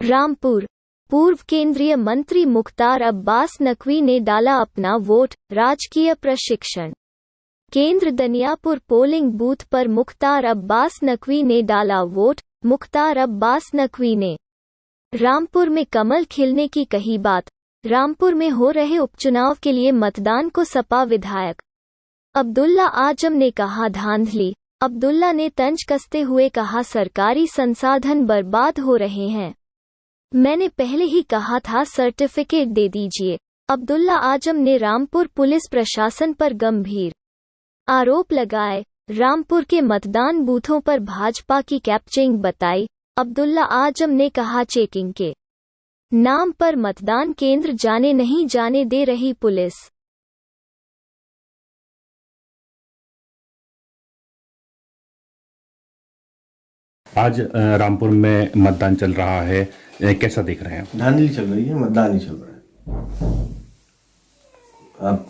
रामपुर। पूर्व केंद्रीय मंत्री मुख्तार अब्बास नकवी ने डाला अपना वोट, राजकीय प्रशिक्षण केंद्र दनियापुर पोलिंग बूथ पर मुख्तार अब्बास नकवी ने डाला वोट। मुख्तार अब्बास नकवी ने रामपुर में कमल खिलने की कही बात। रामपुर में हो रहे उपचुनाव के लिए मतदान को सपा विधायक अब्दुल्ला आजम ने कहा धांधली। अब्दुल्ला ने तंज कसते हुए कहा सरकारी संसाधन बर्बाद हो रहे हैं, मैंने पहले ही कहा था सर्टिफिकेट दे दीजिए। अब्दुल्ला आजम ने रामपुर पुलिस प्रशासन पर गंभीर आरोप लगाए। रामपुर के मतदान बूथों पर भाजपा की कैप्चरिंग बताई। अब्दुल्ला आजम ने कहा चेकिंग के नाम पर मतदान केंद्र जाने नहीं जाने दे रही पुलिस। आज रामपुर में मतदान चल रहा है, कैसा देख रहे हैं? धांधली चल रही है, मतदान नहीं चल रहा है। आप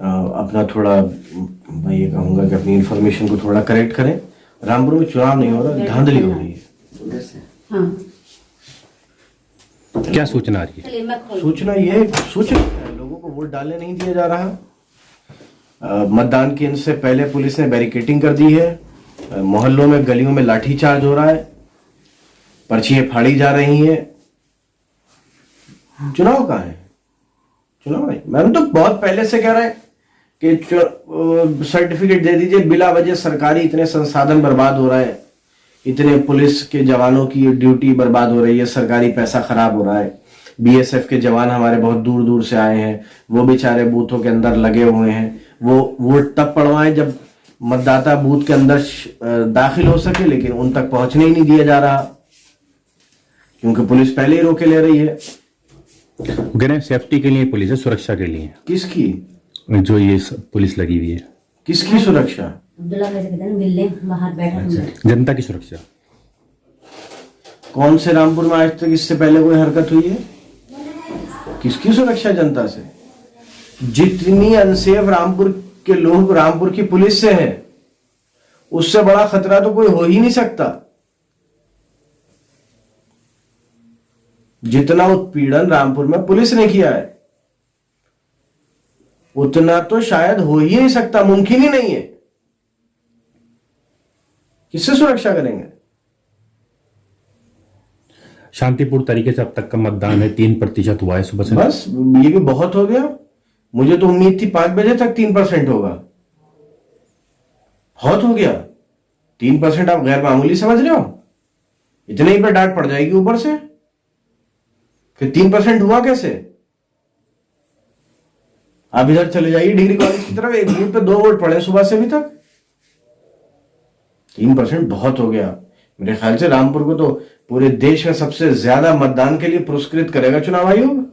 अपना थोड़ा मैं ये कहूँगा कि अपनी इन्फॉर्मेशन को थोड़ा करेक्ट करें। रामपुर में चुनाव नहीं हो रहा, धांधली हो रही है। हाँ। क्या सूचना आ रही है? सूचना ये है, लोगों को वोट डालने नहीं दिया जा रहा। मतदान केंद्र से पहले पुलिस ने बैरिकेडिंग कर दी है। मोहल्लों में गलियों में लाठीचार्ज हो रहा है, पर्चियां फाड़ी जा रही हैं। चुनाव कहाँ है? चुनाव नहीं। मैंने तो बहुत पहले से कह रहा है कि सर्टिफिकेट दे दीजिए बिला वजह। सरकारी इतने संसाधन बर्बाद हो रहा है, इतने पुलिस के जवानों की ड्यूटी बर्बाद हो रही है, सरकारी पैसा खराब हो रहा है। बीएसएफ के जवान हमारे बहुत दूर दूर से आए हैं, वो बेचारे बूथों के अंदर लगे हुए हैं। वो वोट तब पड़वाएं जब मतदाता बूथ के अंदर दाखिल हो सके, लेकिन उन तक पहुंचने ही नहीं दिया जा रहा क्योंकि पुलिस पहले ही रोके ले रही है। सेफ्टी के लिए पुलिस है, सुरक्षा के लिए। किसकी? जो ये पुलिस लगी हुई है। किसकी सुरक्षा? बाहर बैठा जनता की सुरक्षा। कौन से रामपुर में आज तक इससे पहले कोई हरकत हुई है? किसकी सुरक्षा जनता से? जितनी अनसेफ रामपुर के लोग रामपुर की पुलिस से हैं, उससे बड़ा खतरा तो कोई हो ही नहीं सकता। जितना उत्पीड़न रामपुर में पुलिस ने किया है, उतना तो शायद हो ही नहीं सकता, मुमकिन ही नहीं है। किससे सुरक्षा करेंगे? शांतिपूर्ण तरीके से अब तक का मतदान है, 3% हुआ है सुबह से। बस ये भी बहुत हो गया। मुझे तो उम्मीद थी 5 बजे तक 3% होगा। बहुत हो गया। 3% आप गैर मामूली समझ रहे हो? इतने ही पर डांट पड़ जाएगी ऊपर से। फिर 3% हुआ कैसे? आप इधर चले जाइए डिग्री कॉलेज की तरफ, एक बूथ पे 2 वोट पड़े सुबह से अभी तक। 3% बहुत हो गया। मेरे ख्याल से रामपुर को तो पूरे देश में सबसे ज्यादा मतदान के लिए पुरस्कृत करेगा चुनाव आयोग।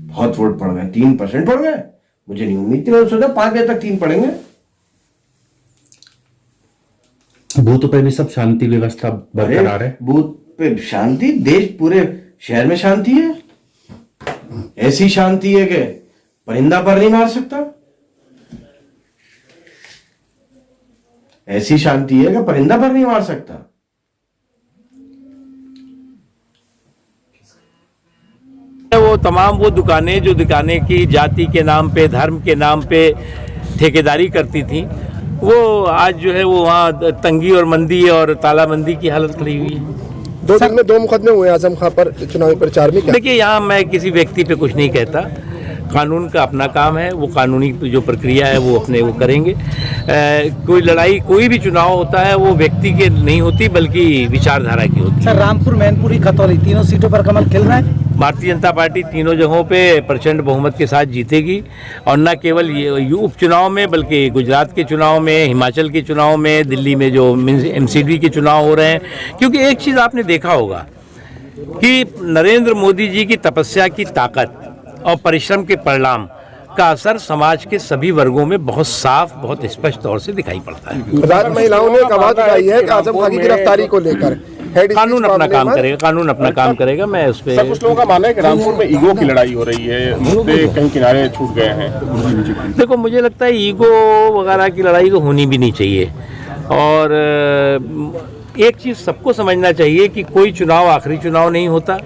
बहुत वोट पड़ गए, 3% पड़ गए। मुझे नहीं उम्मीद थी, मैंने सोचा 5 बजे तक 3 पड़ेंगे। बूथ पे भी सब शांति व्यवस्था बरकरार है। बूथ पे शांति, देश पूरे शहर में शांति है। ऐसी शांति है कि परिंदा पर नहीं मार सकता। ऐसी शांति है कि परिंदा पर नहीं मार सकता। वो तमाम वो दुकानें जो दुकानें की जाति के नाम पे, धर्म के नाम पे ठेकेदारी करती थी, वो आज जो है वो वहाँ तंगी और मंदी और तालाबंदी की हालत खड़ी हुई है। 2 दिन में 2 मुकदमे हुए आजम खां पर चुनावी प्रचार में। देखिए, यहाँ मैं किसी व्यक्ति पे कुछ नहीं कहता। कानून का अपना काम है, वो कानूनी जो प्रक्रिया है वो अपने वो करेंगे। कोई लड़ाई, कोई भी चुनाव होता है वो व्यक्ति के नहीं होती बल्कि विचारधारा की होती है। सर, रामपुर, मैनपुरी, खतौली तीनों सीटों पर कमल खिल रहा है। भारतीय जनता पार्टी तीनों जगहों पे प्रचंड बहुमत के साथ जीतेगी, और न केवल ये उपचुनाव में बल्कि गुजरात के चुनाव में, हिमाचल के चुनाव में, दिल्ली में जो एमसीडी के चुनाव हो रहे हैं। क्योंकि एक चीज़ आपने देखा होगा कि नरेंद्र मोदी जी की तपस्या की ताकत और परिश्रम के परिणाम का असर समाज के सभी वर्गों में बहुत साफ, बहुत स्पष्ट तौर से दिखाई पड़ता है। राज्य महिलाओं ने आवाज उठाई है कि आजम खां की गिरफ्तारी को लेकर। कानून अपना काम करेगा, कानून अपना काम करेगा। मैं उस पर कुछ लोगों का मानना है कि रामपुर में ईगो की लड़ाई हो रही है, मुद्दे कहीं किनारे छूट गए हैं। देखो, मुझे लगता है ईगो वगैरह की लड़ाई तो होनी भी नहीं चाहिए। और एक चीज़ सबको समझना चाहिए कि कोई चुनाव आखिरी चुनाव नहीं होता,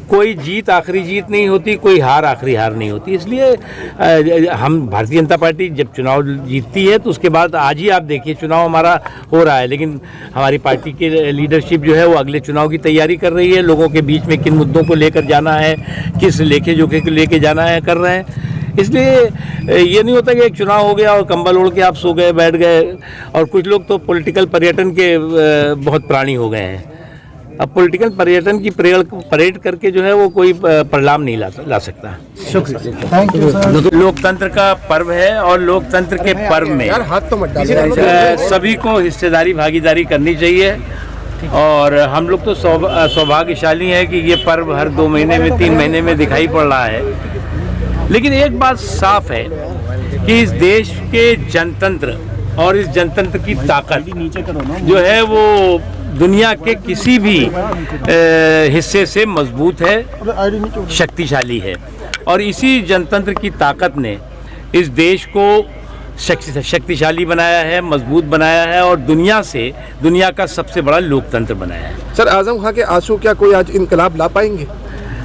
कोई जीत आखिरी जीत नहीं होती, कोई हार आखिरी हार नहीं होती। इसलिए हम भारतीय जनता पार्टी जब चुनाव जीतती है तो उसके बाद आज ही आप देखिए चुनाव हमारा हो रहा है, लेकिन हमारी पार्टी की लीडरशिप जो है वो अगले चुनाव की तैयारी कर रही है। लोगों के बीच में किन मुद्दों को लेकर जाना है, किस लेखे जोखे को लेके जाना है, कर रहे हैं। इसलिए ये नहीं होता कि एक चुनाव हो गया और कंबल ओढ़ के आप सो गए बैठ गए। और कुछ लोग तो पॉलिटिकल पर्यटन के बहुत प्राणी हो गए हैं। अब पॉलिटिकल पर्यटन की परेड करके जो है वो कोई परिणाम नहीं ला सकता। शुक्रिया, थैंक यू सर। लोकतंत्र का पर्व है और लोकतंत्र के पर्व में हाथ तो मत डालिए। सभी को हिस्सेदारी भागीदारी करनी चाहिए। और हम लोग तो सौभाग्यशाली हैं कि ये पर्व हर 2 महीने में 3 महीने में दिखाई पड़ रहा है। लेकिन एक बात साफ है कि इस देश के जनतंत्र और इस जनतंत्र की ताकत जो है वो दुनिया के किसी भी हिस्से से मजबूत है, शक्तिशाली है। और इसी जनतंत्र की ताकत ने इस देश को शक्तिशाली बनाया है, मजबूत बनाया है और दुनिया का सबसे बड़ा लोकतंत्र बनाया है। सर, आजम खां के आंसू क्या कोई आज इनकलाब ला पाएंगे?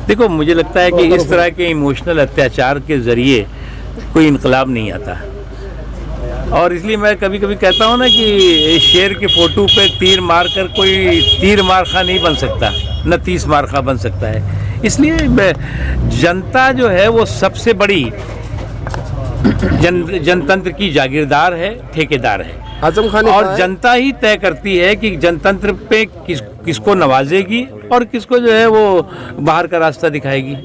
देखो, मुझे लगता है कि इस तरह के इमोशनल अत्याचार के जरिए कोई इनकलाब नहीं आता। और इसलिए मैं कभी कभी कहता हूँ ना कि शेर के फोटो पे तीर मारकर कोई तीर मारखा नहीं बन सकता, न 30 मारखा बन सकता है। इसलिए जनता जो है वो सबसे बड़ी जनतंत्र की जागीरदार है, ठेकेदार है। आजम खान और जनता ही तय करती है कि जनतंत्र पे किसको नवाजेगी और किसको जो है वो बाहर का रास्ता दिखाएगी।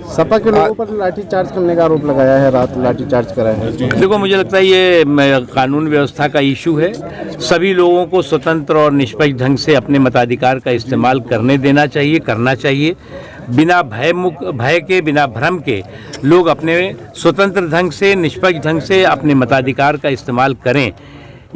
सपा के लोगों पर लाठीचार्ज करने का आरोप लगाया है, रात लाठीचार्ज करा है। देखो, मुझे लगता है ये कानून व्यवस्था का इशू है। सभी लोगों को स्वतंत्र और निष्पक्ष ढंग से अपने मताधिकार का इस्तेमाल करने देना चाहिए, करना चाहिए। बिना भय के, बिना भ्रम के लोग अपने स्वतंत्र ढंग से, निष्पक्ष ढंग से अपने मताधिकार का इस्तेमाल करें,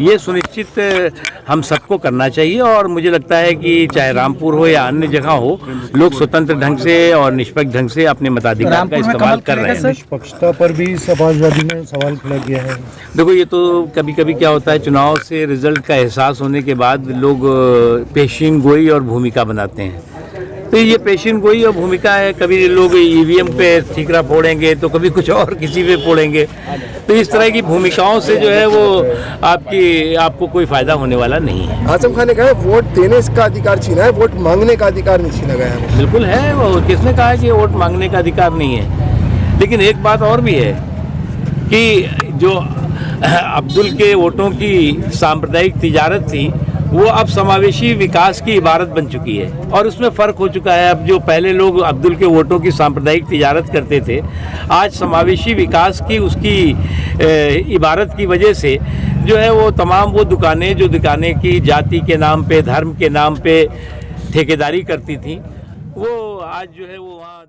ये सुनिश्चित हम सबको करना चाहिए। और मुझे लगता है कि चाहे रामपुर हो या अन्य जगह हो, लोग स्वतंत्र ढंग से और निष्पक्ष ढंग से अपने मताधिकार का इस्तेमाल कर रहे हैं। निष्पक्षता पर भी समाजवादी ने सवाल खड़ा किया है। देखो, ये तो कभी कभी क्या होता है, चुनाव से रिजल्ट का एहसास होने के बाद लोग पेशीन गोई और भूमिका बनाते हैं। तो ये पेशीन गोई और भूमिका है। कभी लोग ईवीएम पे ठीकरा फोड़ेंगे तो कभी कुछ और किसी पे फोड़ेंगे। तो इस तरह की भूमिकाओं से जो है वो आपको कोई फायदा होने वाला नहीं है। आजम खान ने कहा वोट देने का अधिकार छीना है, वोट मांगने का अधिकार नहीं छीना गया है। बिल्कुल है, वो किसने कहा कि वोट मांगने का अधिकार नहीं है। लेकिन एक बात और भी है कि जो अब्दुल के वोटों की सांप्रदायिक तिजारत थी वो अब समावेशी विकास की इबारत बन चुकी है। और उसमें फ़र्क हो चुका है। अब जो पहले लोग अब्दुल के वोटों की सांप्रदायिक तिजारत करते थे, आज समावेशी विकास की उसकी इबारत की वजह से जो है वो तमाम वो दुकानें जो दुकानें की जाति के नाम पे, धर्म के नाम पे ठेकेदारी करती थी, वो आज जो है वो वहाँ